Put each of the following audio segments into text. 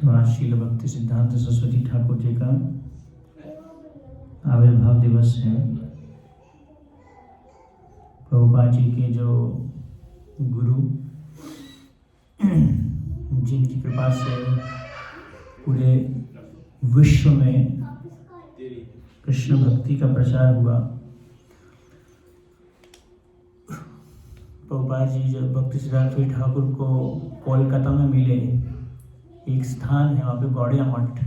तो आज श्रील भक्ति सिद्धांत सरस्वती ठाकुर जी का आविर्भाव दिवस है। प्रभुपाद जी के जो गुरु जिनकी कृपा से पूरे विश्व में कृष्ण भक्ति का प्रचार हुआ। प्रभुपाद जी जब भक्ति सिद्धांत ठाकुर को कोलकाता में मिले, एक स्थान है वहाँ पे गौड़िया मठ,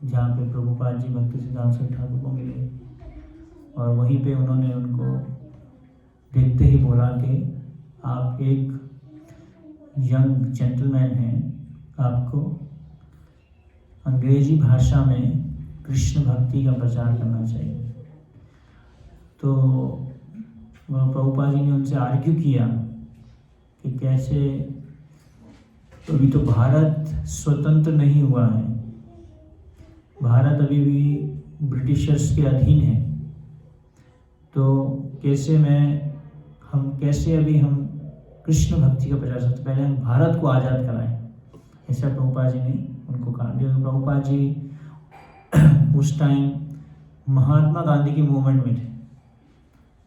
जहाँ पे प्रभुपाद जी भक्ति सिद्धांत ठाकुर को मिले और वहीं पे उन्होंने उनको देखते ही बोला कि आप एक यंग जेंटलमैन हैं, आपको अंग्रेजी भाषा में कृष्ण भक्ति का प्रचार करना चाहिए। तो प्रभुपाद जी ने उनसे आर्ग्यू किया कि कैसे, अभी तो भारत स्वतंत्र नहीं हुआ है, भारत अभी भी ब्रिटिशर्स के अधीन है, तो कैसे हम कृष्ण भक्ति का प्रचार सकते, पहले हम भारत को आज़ाद कराएं। ऐसा प्रभुपाद जी ने उनको कहा। प्रभुपाद जी उस टाइम महात्मा गांधी की मूवमेंट में थे,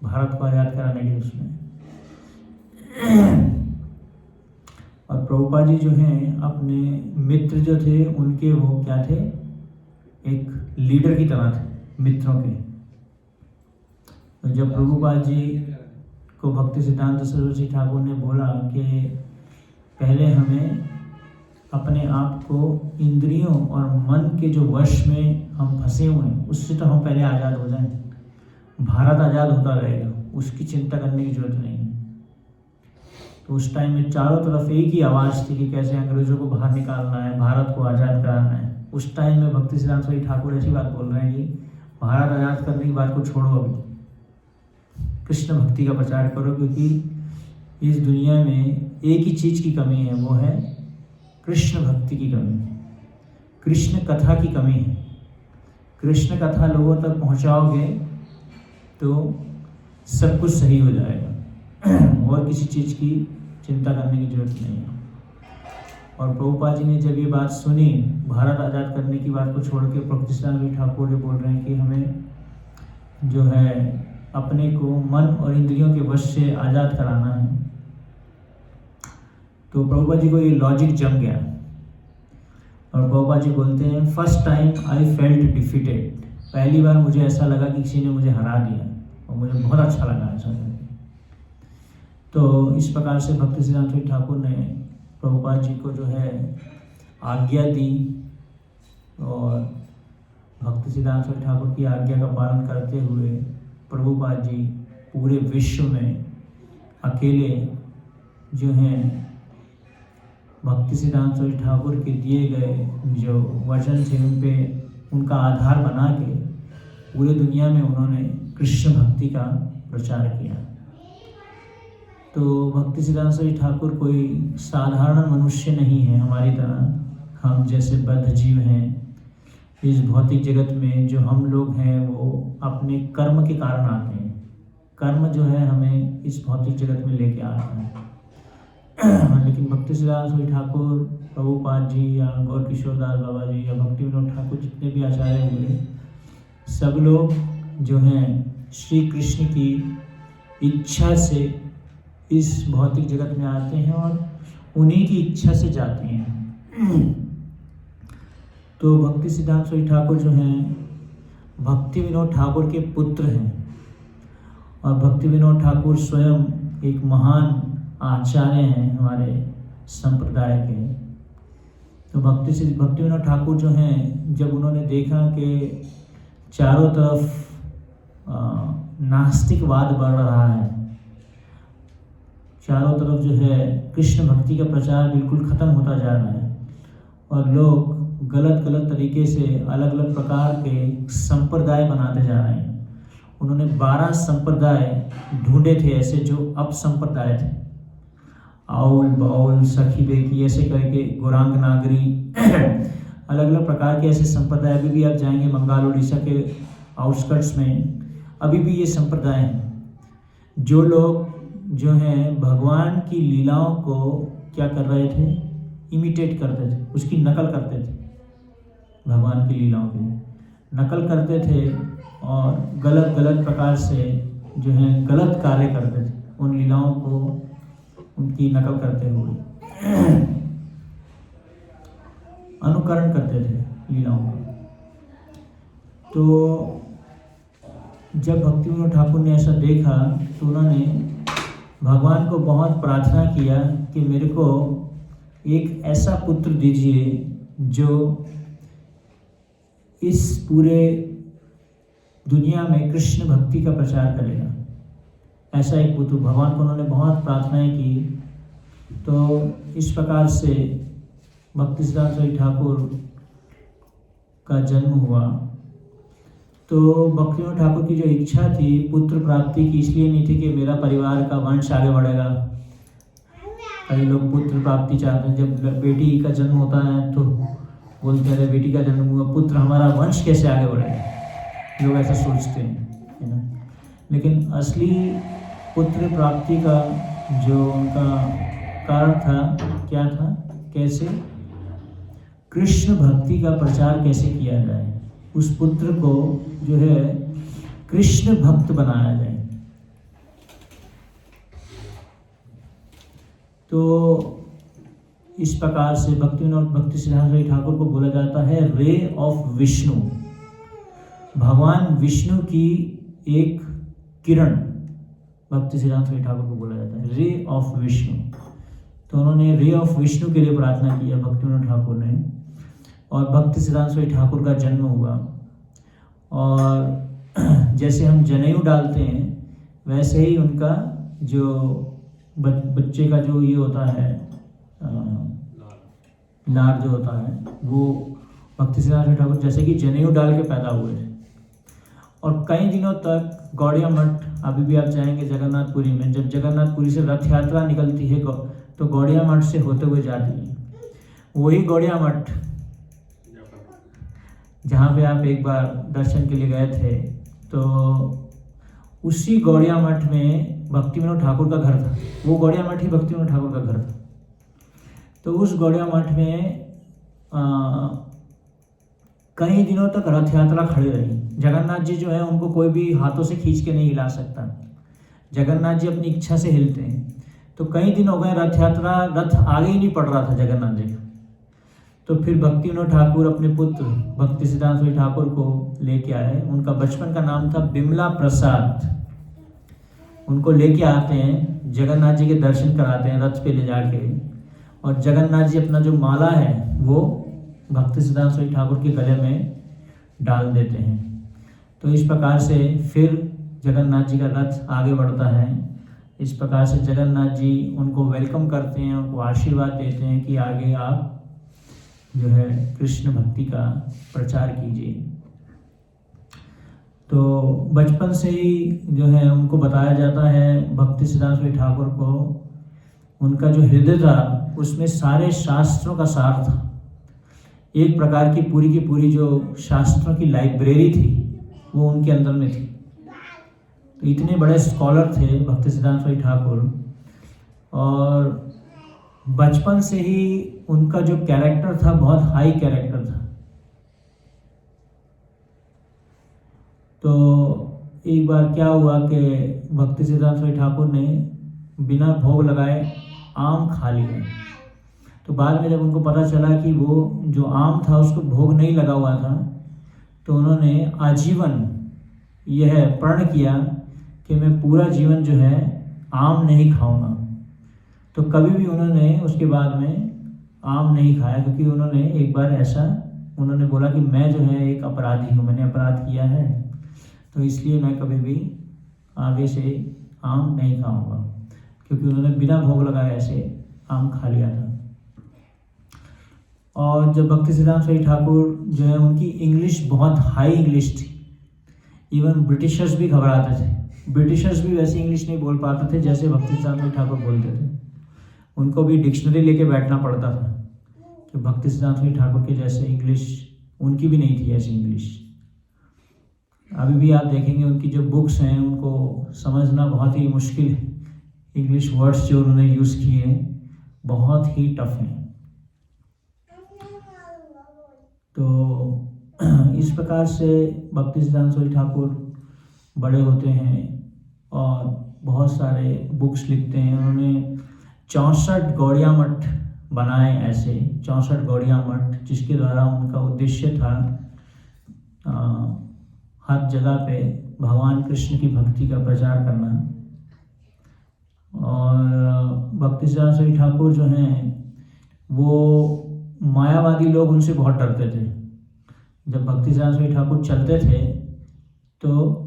भारत को आज़ाद कराने के उसमें। और प्रभुपाद जी जो हैं अपने मित्र जो थे उनके वो क्या थे, एक लीडर की तरह थे मित्रों के। तो जब प्रभुपाद जी को भक्ति सिद्धांत सरस्वती ठाकुर ने बोला कि पहले हमें अपने आप को इंद्रियों और मन के जो वश में हम फंसे हुए हैं उससे तो हम पहले आज़ाद हो जाएं, भारत आज़ाद होता रहेगा, उसकी चिंता करने की जरूरत नहीं है। तो उस टाइम में चारों तरफ एक ही आवाज़ थी कि कैसे अंग्रेजों को बाहर निकालना है, भारत को आज़ाद कराना है। उस टाइम में भक्ति सिद्धांत सरस्वती ठाकुर ऐसी बात बोल रहे हैं कि भारत आज़ाद करने की बात को छोड़ो, अभी कृष्ण भक्ति का प्रचार करो, क्योंकि इस दुनिया में एक ही चीज़ की कमी है, वो है कृष्ण भक्ति की कमी, कृष्ण कथा की कमी है। कृष्ण कथा लोगों तक पहुंचाओगे तो सब कुछ सही हो जाएगा और किसी चीज़ की चिंता करने की जरूरत नहीं है। और प्रभुपाद जी ने जब ये बात सुनी, भारत आज़ाद करने की बात को छोड़ के भक्ति सिद्धांत ठाकुर जी बोल रहे हैं कि हमें जो है अपने को मन और इंद्रियों के वश से आज़ाद कराना है। तो प्रभुपाद जी को ये लॉजिक जम गया और प्रभुपाद जी बोलते हैं, first time I felt defeated, पहली बार मुझे ऐसा लगा कि किसी ने मुझे हरा दिया और मुझे बहुत अच्छा लगा ऐसा करके। तो इस प्रकार से भक्ति सिद्धांत ठाकुर ने प्रभुपाद जी को जो है आज्ञा दी और भक्ति सिद्धांत ठाकुर की आज्ञा का पालन करते हुए प्रभुपाद जी पूरे विश्व में अकेले जो हैं भक्ति सिद्धांत ठाकुर के दिए गए जो वचन थे उन पे उनका आधार बना के पूरे दुनिया में उन्होंने कृष्ण भक्ति का प्रचार किया। तो भक्ति सिद्धांत ठाकुर कोई साधारण मनुष्य नहीं है हमारी तरह, हम जैसे बद्ध जीव हैं। इस भौतिक जगत में जो हम लोग हैं वो अपने कर्म के कारण आते हैं, कर्म जो है हमें इस भौतिक जगत में लेके आता है। लेकिन भक्ति सिद्धांत ठाकुर, प्रभुपाद जी या गौर किशोर दास बाबा जी या भक्ति विनोद ठाकुर, जितने भी आचार्य हुए, सब लोग जो हैं श्री कृष्ण की इच्छा से इस भौतिक जगत में आते हैं और उन्हीं की इच्छा से जाते हैं। तो भक्ति सिद्धांत सरस्वती ठाकुर जो हैं भक्ति विनोद ठाकुर के पुत्र हैं और भक्ति विनोद ठाकुर स्वयं एक महान आचार्य हैं हमारे संप्रदाय के। तो भक्ति विनोद ठाकुर जो हैं, जब उन्होंने देखा कि चारों तरफ नास्तिकवाद बढ़ रहा है, चारों तरफ जो है कृष्ण भक्ति का प्रचार बिल्कुल ख़त्म होता जा रहा है और लोग गलत तरीके से अलग अलग प्रकार के संप्रदाय बनाते जा रहे हैं। उन्होंने 12 संप्रदाय ढूंढे थे ऐसे जो अपसंप्रदाय थे, आउल बाउल सखी बेकी ऐसे करके, गोरांग नागरी अलग अलग प्रकार के ऐसे संप्रदाय। अभी भी आप जाएंगे बंगाल उड़ीसा के आउटस्कर्ट्स में, अभी भी ये संप्रदाय हैं। जो लोग जो हैं भगवान की लीलाओं को क्या कर रहे थे, इमिटेट करते थे, उसकी नकल करते थे, भगवान की लीलाओं की नकल करते थे और गलत गलत प्रकार से जो है गलत कार्य करते थे, उन लीलाओं को उनकी नकल करते हुए अनुकरण करते थे लीलाओं का। तो जब भक्ति विनोद ठाकुर ने ऐसा देखा तो उन्होंने भगवान को बहुत प्रार्थना किया कि मेरे को एक ऐसा पुत्र दीजिए जो इस पूरे दुनिया में कृष्ण भक्ति का प्रचार करेगा। ऐसा एक पुत्र भगवान को उन्होंने बहुत प्रार्थनाएं की। तो इस प्रकार से भक्ति सिद्धांत सरस्वती ठाकुर का जन्म हुआ। तो भक्ति विनोद ठाकुर की जो इच्छा थी पुत्र प्राप्ति की, इसलिए नहीं थी कि मेरा परिवार का वंश आगे बढ़ेगा। कई लोग पुत्र प्राप्ति चाहते हैं, जब बेटी का जन्म होता है तो बोलते हैं बेटी का जन्म हुआ, पुत्र हमारा वंश कैसे आगे बढ़ेगा, लोग ऐसा सोचते हैं, है ना। लेकिन असली पुत्र प्राप्ति का जो उनका कारण था क्या था, कैसे कृष्ण भक्ति का प्रचार कैसे किया जाए, उस पुत्र को जो है कृष्ण भक्त बनाया जाए। तो इस प्रकार से भक्ति विनोद भक्ति सिद्धांत सरस्वती ठाकुर को बोला जाता है रे ऑफ विष्णु, भगवान विष्णु की एक किरण भक्ति सिद्धांत सरस्वती ठाकुर को बोला जाता है रे ऑफ विष्णु। तो उन्होंने रे ऑफ विष्णु के लिए प्रार्थना किया भक्ति विनोद ठाकुर ने, और भक्ति सिद्धांत सरस्वती ठाकुर का जन्म हुआ। और जैसे हम जनेऊ डालते हैं वैसे ही उनका जो बच्चे का जो ये होता है लार जो होता है वो भक्ति सिद्धांत सरस्वती ठाकुर जैसे कि जनेऊ डाल के पैदा हुए थे। और कई दिनों तक गौड़िया मठ, अभी भी आप जाएंगे जगन्नाथपुरी में, जब जगन्नाथपुरी से रथ यात्रा निकलती है तो गौड़िया मठ से होते हुए जाती है। वही गौड़िया मठ जहाँ पे आप एक बार दर्शन के लिए गए थे, तो उसी गौड़िया मठ में भक्ति विनोद ठाकुर का घर था। वो गौड़िया मठ ही भक्ति विनोद ठाकुर का घर था। तो उस गौड़िया मठ में कई दिनों तक रथ यात्रा खड़ी रही। जगन्नाथ जी जो है उनको कोई भी हाथों से खींच के नहीं हिला सकता, जगन्नाथ जी अपनी इच्छा से हिलते हैं। तो कई दिन हो गए रथ यात्रा, रथ आगे ही नहीं पड़ रहा था जगन्नाथ जी का। तो फिर भक्ति विनोद ठाकुर अपने पुत्र भक्ति सिद्धांत सरस्वती ठाकुर को लेके आए। उनका बचपन का नाम था बिमला प्रसाद। उनको लेके आते हैं, जगन्नाथ जी के दर्शन कराते हैं रथ पे ले जाके, और जगन्नाथ जी अपना जो माला है वो भक्ति सिद्धांत सरस्वती ठाकुर के गले में डाल देते हैं। तो इस प्रकार से फिर जगन्नाथ जी का रथ आगे बढ़ता है। इस प्रकार से जगन्नाथ जी उनको वेलकम करते हैं, उनको आशीर्वाद देते हैं कि आगे आप जो है कृष्ण भक्ति का प्रचार कीजिए। तो बचपन से ही जो है उनको बताया जाता है भक्ति सिद्धांत सरस्वती ठाकुर को, उनका जो हृदय था उसमें सारे शास्त्रों का सार था। एक प्रकार की पूरी जो शास्त्रों की लाइब्रेरी थी वो उनके अंदर में थी। तो इतने बड़े स्कॉलर थे भक्ति सिद्धांत सरस्वती ठाकुर, और बचपन से ही उनका जो कैरेक्टर था बहुत हाई कैरेक्टर था। तो एक बार क्या हुआ कि भक्ति सिद्धांत सरस्वती ठाकुर ने बिना भोग लगाए आम खा लिया। तो बाद में जब उनको पता चला कि वो जो आम था उसको भोग नहीं लगा हुआ था, तो उन्होंने आजीवन यह प्रण किया कि मैं पूरा जीवन जो है आम नहीं खाऊंगा। तो कभी भी उन्होंने उसके बाद में आम नहीं खाया, क्योंकि उन्होंने एक बार ऐसा उन्होंने बोला कि मैं जो है एक अपराधी हूँ, मैंने अपराध किया है, तो इसलिए मैं कभी भी आगे से आम नहीं खाऊंगा, क्योंकि उन्होंने बिना भोग लगाए ऐसे आम खा लिया था। और जब भक्ति सिद्धांत सरस्वती ठाकुर जो है उनकी इंग्लिश बहुत हाई इंग्लिश थी, इवन ब्रिटिशर्स भी घबराते थे। ब्रिटिशर्स भी वैसी इंग्लिश नहीं बोल पाते थे जैसे भक्ति सिद्धांत सरस्वती ठाकुर बोलते थे। उनको भी डिक्शनरी लेके बैठना पड़ता था कि भक्ति सिद्धांत सरस्वती ठाकुर के जैसे इंग्लिश उनकी भी नहीं थी ऐसी इंग्लिश। अभी भी आप देखेंगे उनकी जो बुक्स हैं उनको समझना बहुत ही मुश्किल है। इंग्लिश वर्ड्स जो उन्होंने यूज़ किए हैं बहुत ही टफ हैं। तो इस प्रकार से भक्ति सिद्धांत सरस्वती ठाकुर बड़े होते हैं और बहुत सारे बुक्स लिखते हैं। उन्होंने 64 गौड़िया मठ बनाए, ऐसे 64 गौड़िया मठ, जिसके द्वारा उनका उद्देश्य था हर जगह पे भगवान कृष्ण की भक्ति का प्रचार करना। और भक्ति सिद्धांत सरस्वती ठाकुर जो हैं वो मायावादी लोग उनसे बहुत डरते थे। जब भक्ति सिद्धांत सरस्वती ठाकुर चलते थे तो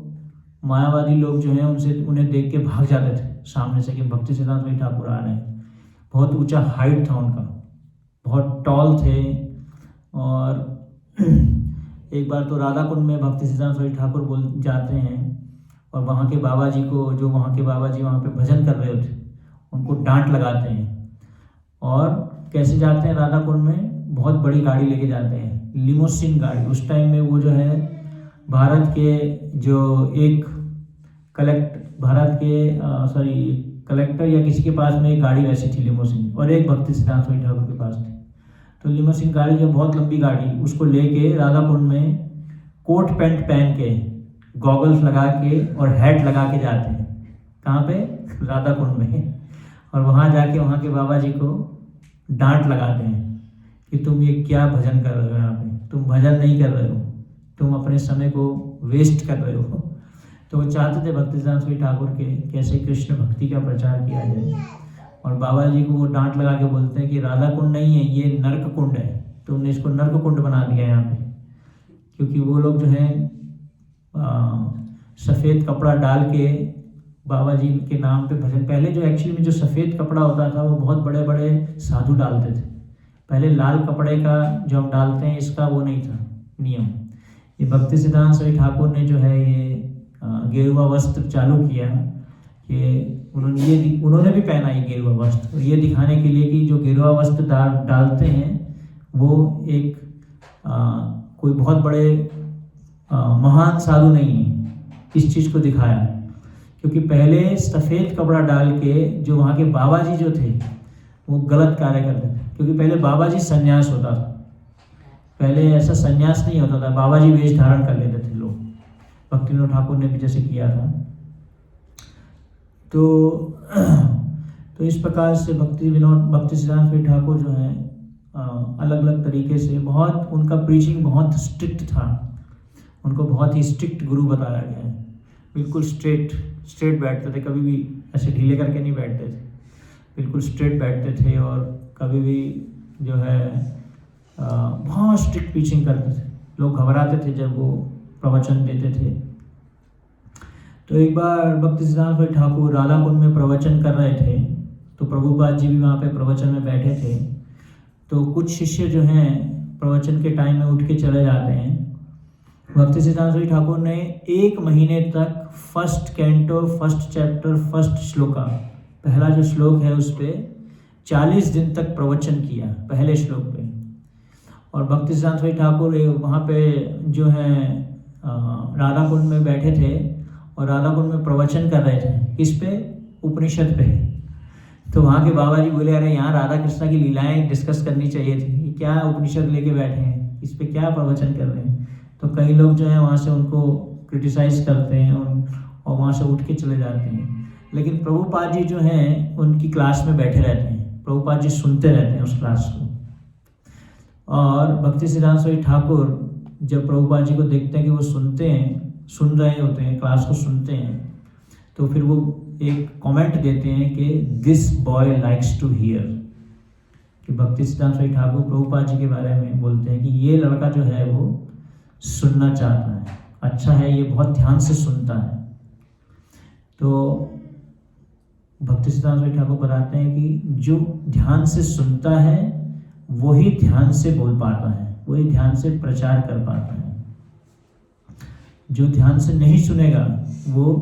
मायावादी लोग जो हैं उन्हें देख के भाग जाते थे सामने से कि भक्ति सिद्धांत सरस्वती ठाकुर आ रहे हैं। बहुत ऊंचा हाइट था उनका, बहुत टॉल थे। और एक बार तो राधा कुंड में भक्ति सिद्धांत सरस्वती ठाकुर जाते हैं और वहाँ के बाबा जी को, जो वहाँ के बाबा जी वहाँ पे भजन कर रहे होते, उनको डांट लगाते हैं। और कैसे जाते हैं राधा कुंड में? बहुत बड़ी गाड़ी लेके जाते हैं, लिमोसिन गाड़ी। उस टाइम में वो जो है भारत के जो एक कलेक्टर या किसी के पास में एक गाड़ी वैसी थी लिमोसिन, और एक भक्ति सिद्धांत सरस्वती ठाकुर के पास थी। तो लिमोसिन गाड़ी जो बहुत लंबी गाड़ी, उसको लेके राधा कुंड में कोट पैंट पहन के, गॉगल्स लगा के और हैट लगा के जाते हैं। कहाँ पे? राधा कुंड में। और वहाँ जाके वहाँ के बाबा जी को डांट लगाते हैं कि तुम ये क्या भजन कर रहे हो, यहाँ पे तुम भजन नहीं कर रहे हो, तुम अपने समय को वेस्ट कर रहे हो। तो वो चाहते थे भक्ति सिद्धांत सरस्वती ठाकुर के कैसे कृष्ण भक्ति का प्रचार किया जाए। और बाबा जी को वो डांट लगा के बोलते हैं कि राधा कुंड नहीं है, ये नर्क कुंड है, तुमने इसको नर्क कुंड बना दिया यहाँ पे। क्योंकि वो लोग जो हैं सफ़ेद कपड़ा डाल के बाबा जी के नाम पे भजन, पहले जो एक्चुअली में जो सफ़ेद कपड़ा होता था वो बहुत बड़े बड़े साधु डालते थे। पहले लाल कपड़े का जो हम डालते हैं, इसका वो नहीं था नियम। ये भक्ति सिद्धांत सरस्वती ठाकुर ने जो है ये गेरुआ वस्त्र चालू किया कि उन्होंने भी पहना ये गेरुआ वस्त्र, ये दिखाने के लिए कि जो गेरुआ वस्त्र डालते हैं वो एक कोई बहुत बड़े महान साधु नहीं है। इस चीज़ को दिखाया क्योंकि पहले सफ़ेद कपड़ा डाल के जो वहाँ के बाबा जी जो थे वो गलत कार्य करते थे। क्योंकि पहले बाबा जी संन्यास होता था, पहले ऐसा संन्यास नहीं होता था, बाबा जी वेश धारण कर लेते थे लोग। भक्ति विनोद ठाकुर ने भी जैसे किया था। तो इस प्रकार से भक्ति सिद्धांत सरस्वती ठाकुर जो है अलग अलग तरीके से, बहुत उनका प्रीचिंग बहुत स्ट्रिक्ट था। उनको बहुत ही स्ट्रिक्ट गुरु बताया गया है। बिल्कुल स्ट्रेट बैठते थे, कभी भी ऐसे ढीले करके नहीं बैठते थे, बिल्कुल स्ट्रेट बैठते थे। और कभी भी जो है बहुत स्ट्रिक्ट प्रीचिंग करते थे। लोग घबराते थे जब वो प्रवचन देते थे। तो एक बार भक्ति सिद्धांत सरस्वती ठाकुर राधा कुंड में प्रवचन कर रहे थे, तो प्रभुपाद जी भी वहाँ पे प्रवचन में बैठे थे। तो कुछ शिष्य जो हैं प्रवचन के टाइम में उठ के चले जाते हैं। भक्ति सिद्धांत सरस्वती ठाकुर ने 1 महीने तक first canto, first chapter, first shloka, पहला जो श्लोक है उस पर 40 दिन तक प्रवचन किया, पहले श्लोक पे। और भक्ति सिद्धांत सरस्वती ठाकुर वहाँ पे जो है राधा कुंड में बैठे थे और राधा कुंड में प्रवचन कर रहे थे। किस पे? उपनिषद पे। तो वहाँ के बाबा जी बोले, अरे यहाँ राधा कृष्णा की लीलाएं डिस्कस करनी चाहिए थी, क्या उपनिषद लेके बैठे हैं, इस पे क्या प्रवचन कर रहे हैं। तो कई लोग जो है वहाँ से उनको क्रिटिसाइज करते हैं और वहाँ से उठ के चले जाते हैं। लेकिन प्रभुपाद जी जो हैं उनकी क्लास में बैठे रहते हैं, प्रभुपाद जी सुनते रहते हैं उस क्लास को। और भक्ति सिद्धांत सरस्वती ठाकुर जब प्रभुपाद जी को देखते हैं कि वो सुन रहे होते हैं, क्लास को सुनते हैं, तो फिर वो एक कमेंट देते हैं कि this boy likes to hear. कि भक्ति सिद्धांत सरस्वती ठाकुर प्रभुपाद जी के बारे में बोलते हैं कि ये लड़का जो है वो सुनना चाहता है, अच्छा है, ये बहुत ध्यान से सुनता है। तो भक्ति सिद्धांत सरस्वती ठाकुर बताते हैं कि जो ध्यान से सुनता है वही ध्यान से बोल पाता है, वही ध्यान से प्रचार कर पाता है। जो ध्यान से नहीं सुनेगा वो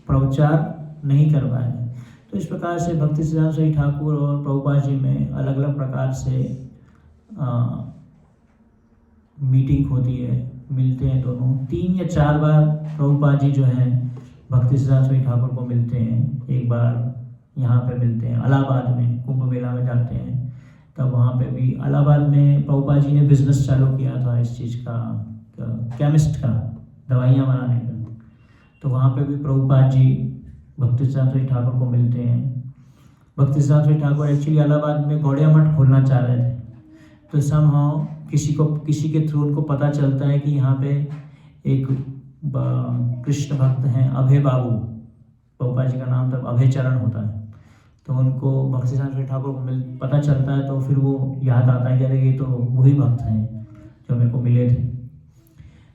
प्रचार नहीं कर पाएगा। तो इस प्रकार से भक्ति सिद्धांत सरस्वती ठाकुर और प्रभुपाद जी में अलग अलग प्रकार से मीटिंग होती है, मिलते हैं दोनों। 3 या 4 बार प्रभुपाद जी जो हैं भक्ति सिद्धांत सरस्वती ठाकुर को मिलते हैं। एक बार यहाँ पे मिलते हैं इलाहाबाद में, कुंभ मेला में जाते हैं। तब वहाँ पे भी इलाहाबाद में प्रभुपाद जी ने बिजनेस चालू किया था इस चीज़ का, केमिस्ट का, दवाइयाँ बनाने का। तो वहाँ पे भी प्रभुपाद जी भक्तिसिद्धांत सरस्वती ठाकुर को मिलते हैं। भक्तिसिद्धांत सरस्वती ठाकुर एक्चुअली इलाहाबाद में गौड़िया मठ खोलना चाह रहे थे, तो समहाउ किसी के थ्रू उनको पता चलता है कि यहाँ पे एक कृष्ण भक्त हैं अभय बाबू, प्रभुपाद जी का नाम तब अभय चरण होता है। तो उनको भक्तिसिद्धांत सरस्वती ठाकुर को पता चलता है, तो फिर वो याद आता है कि अरे ये तो वही भक्त हैं जो मेरे को मिले थे।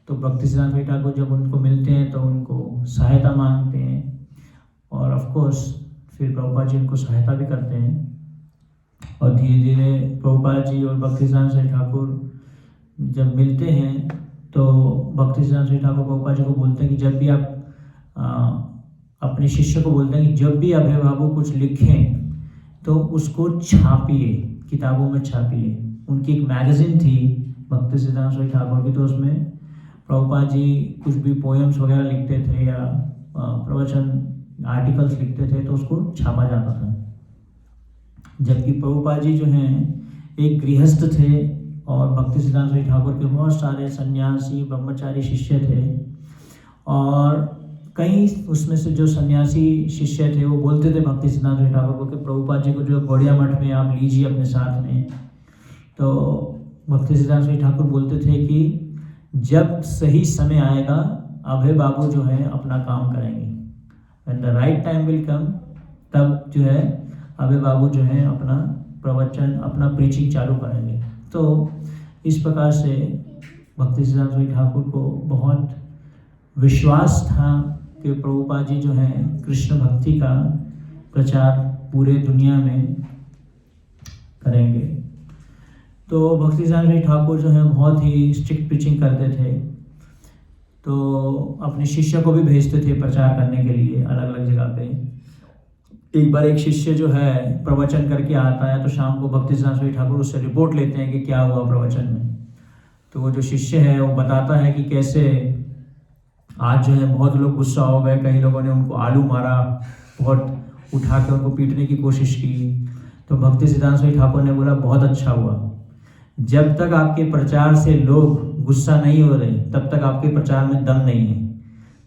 तो भक्तिसिद्धांत सरस्वती ठाकुर जब उनको मिलते हैं तो उनको सहायता मांगते हैं, और ऑफ कोर्स फिर प्रभुपाद जी उनको सहायता भी करते हैं। और धीरे धीरे प्रभुपाद जी और भक्तिसिद्धांत सरस्वती ठाकुर जब मिलते हैं तो भक्तिसिद्धांत सरस्वती ठाकुर प्रभुपाद जी को बोलते हैं कि जब भी आप अपने शिष्य को बोलते हैं कि जब भी अभय बाबू कुछ लिखें तो उसको छापिए, किताबों में छापिए। उनकी एक मैगज़ीन थी भक्तिसिद्धांत सरस्वती ठाकुर की, तो उसमें प्रभुपाद जी कुछ भी पोएम्स वगैरह लिखते थे या प्रवचन आर्टिकल्स लिखते थे तो उसको छापा जाता था। जबकि प्रभुपाद जी जो हैं एक गृहस्थ थे और भक्तिसिद्धांत सरस्वती ठाकुर के बहुत सारे सन्यासी ब्रह्मचारी शिष्य थे, और कई उसमें से जो सन्यासी शिष्य थे वो बोलते थे भक्तिसिद्धांत सरस्वती ठाकुर को कि प्रभुपाद जी को जो गौड़िया मठ में आप लीजिए अपने साथ में। तो भक्तिसिद्धांत सरस्वती ठाकुर बोलते थे कि जब सही समय आएगा अभय बाबू जो है अपना काम करेंगे, when the right time will come, तब जो है अभय बाबू जो है अपना प्रवचन, अपना प्रीचिंग चालू करेंगे। तो इस प्रकार से भक्तिसिद्धांत सरस्वती ठाकुर को बहुत विश्वास था कि प्रभुपाद जी जो हैं कृष्ण भक्ति का प्रचार पूरे दुनिया में करेंगे। तो भक्तिसिद्धांत सरस्वती ठाकुर जो हैं बहुत ही स्ट्रिक्ट प्रीचिंग करते थे, तो अपने शिष्य को भी भेजते थे प्रचार करने के लिए अलग अलग जगह पे। एक बार एक शिष्य जो है प्रवचन करके आता है, तो शाम को भक्तिसिद्धांत सरस्वती ठाकुर उससे रिपोर्ट लेते हैं कि क्या हुआ प्रवचन में। तो वो जो शिष्य है वो बताता है कि कैसे आज जो है बहुत लोग गुस्सा हो गए, कई लोगों ने उनको आलू मारा, बहुत उठा के उनको पीटने की कोशिश की। तो भक्तिसिद्धांत सरस्वती ठाकुर ने बोला बहुत अच्छा हुआ, जब तक आपके प्रचार से लोग गुस्सा नहीं हो रहे तब तक आपके प्रचार में दम नहीं है।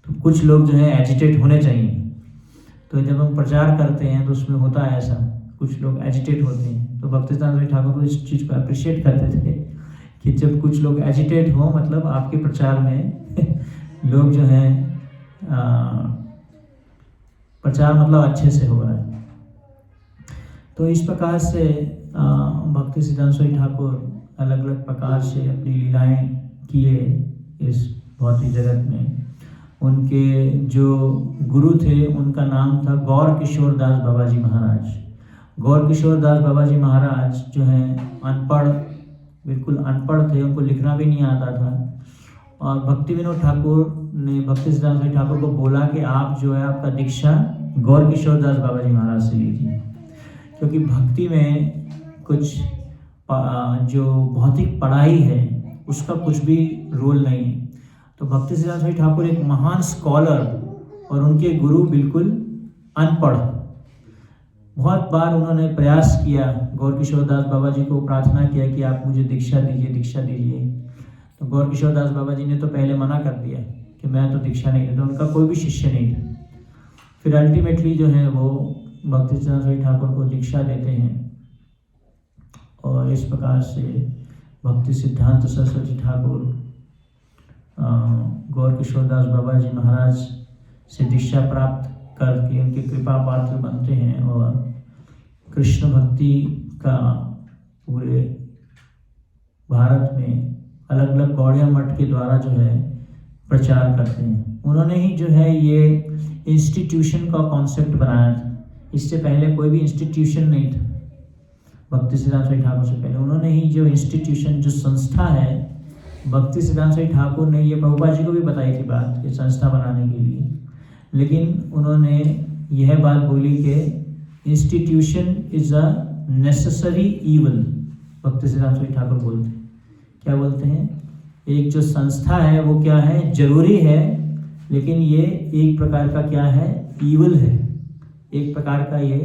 तो कुछ लोग जो है एजिटेट होने चाहिए। तो जब हम प्रचार करते हैं तो उसमें होता है ऐसा, कुछ लोग एजिटेट होते हैं। तो भक्तिसिद्धांत सरस्वती ठाकुर को इस चीज़ को अप्रिशिएट करते थे कि जब कुछ लोग एजिटेट हों, मतलब आपके प्रचार में लोग जो हैं प्रचार मतलब अच्छे से हो रहा है। तो इस प्रकार से भक्तिसिद्धांत सरस्वती ठाकुर अलग अलग प्रकार से अपनी लीलाएं किए इस भौतिक जगत में। उनके जो गुरु थे उनका नाम था गौर किशोर दास बाबाजी महाराज। गौर किशोर दास बाबाजी महाराज जो हैं अनपढ़, बिल्कुल अनपढ़ थे, उनको लिखना भी नहीं आता था। और भक्ति विनोद ठाकुर ने भक्तिसिद्धांत सरस्वती ठाकुर को बोला कि आप जो है आपका दीक्षा गौर किशोर दास बाबाजी महाराज से लीजिए, क्योंकि भक्ति में कुछ जो भौतिक पढ़ाई है उसका कुछ भी रोल नहीं है। तो भक्तिसिद्धांत सरस्वती ठाकुर एक महान स्कॉलर और उनके गुरु बिल्कुल अनपढ़। बहुत बार उन्होंने प्रयास किया, गौर किशोर दास बाबा जी को प्रार्थना किया कि आप मुझे दीक्षा दीजिए, दीक्षा दीजिए। तो गौर किशोर दास बाबा जी ने तो पहले मना कर दिया कि मैं तो दीक्षा नहीं देता, उनका कोई भी शिष्य नहीं था। फिर अल्टीमेटली जो है वो भक्तिसिद्धांत सरस्वती ठाकुर को दीक्षा देते हैं, और इस प्रकार से भक्तिसिद्धांत सरस्वती ठाकुर गौर किशोर दास बाबा जी महाराज से दीक्षा प्राप्त करके उनकी कृपा पात्र बनते हैं और कृष्ण भक्ति का पूरे भारत में अलग अलग गौड़िया मठ के द्वारा जो है प्रचार करते हैं। उन्होंने ही जो है ये इंस्टीट्यूशन का कॉन्सेप्ट बनाया था। इससे पहले कोई भी इंस्टीट्यूशन नहीं था। भक्तिसिद्धांत सरस्वती ठाकुर से पहले उन्होंने ही जो इंस्टीट्यूशन, जो संस्था है, भक्तिसिद्धांत सरस्वती ठाकुर ने ये प्रभुपाद जी को भी बताई थी बात कि संस्था बनाने के लिए, लेकिन उन्होंने यह बात बोली कि institution is a necessary evil. Bhaktisiddhanta Saraswati Thakur बोलते हैं, क्या बोलते हैं, एक जो संस्था है वो क्या है, जरूरी है, लेकिन ये एक प्रकार का क्या है, ईवल है, एक प्रकार का ये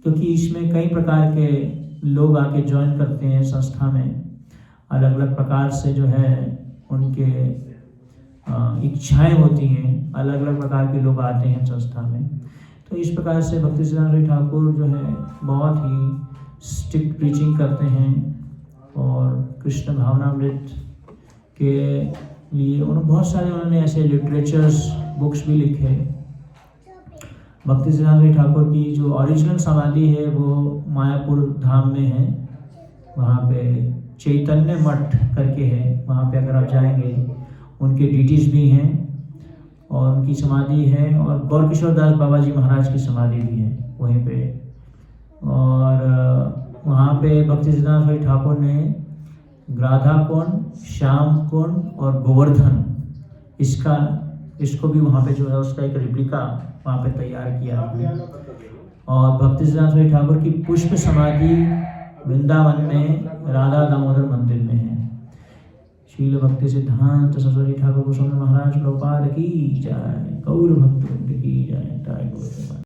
क्योंकि इसमें कई प्रकार के लोग आके ज्वाइन करते हैं संस्था में, अलग अलग प्रकार से जो है उनके इच्छाएं होती हैं, अलग अलग प्रकार के लोग आते हैं संस्था में। तो इस प्रकार से भक्ति सिद्धांत सरस्वती ठाकुर जो है बहुत ही स्ट्रिक्ट प्रीचिंग करते हैं और कृष्ण भावनामृत के लिए बहुत सारे उन्होंने ऐसे लिटरेचर्स बुक्स भी लिखे। भक्ति सिद्धांत सरस्वती ठाकुर की जो ओरिजिनल समाधि है वो मायापुर धाम में है, वहाँ पे चैतन्य मठ करके है, वहाँ पे अगर आप जाएंगे उनके डीटीज भी हैं और उनकी समाधि है, और गौर किशोर दास बाबा जी महाराज की समाधि भी है वहीं पे। और वहाँ पे भक्ति सिद्धांत सरस्वती ठाकुर ने राधा कुंड, श्याम कुंड और गोवर्धन इसको भी वहाँ पे जो है उसका एक रिप्लिका वहाँ पे तैयार किया है। और भक्ति सिद्धांत सरस्वती ठाकुर की पुष्प समाधि वृंदावन में राधा दामोदर मंदिर में है। शील भक्ति सिद्धांत सरस्वती ठाकुर गोस्वामी महाराज प्रभुपाद की जय, गौर भक्त की जय।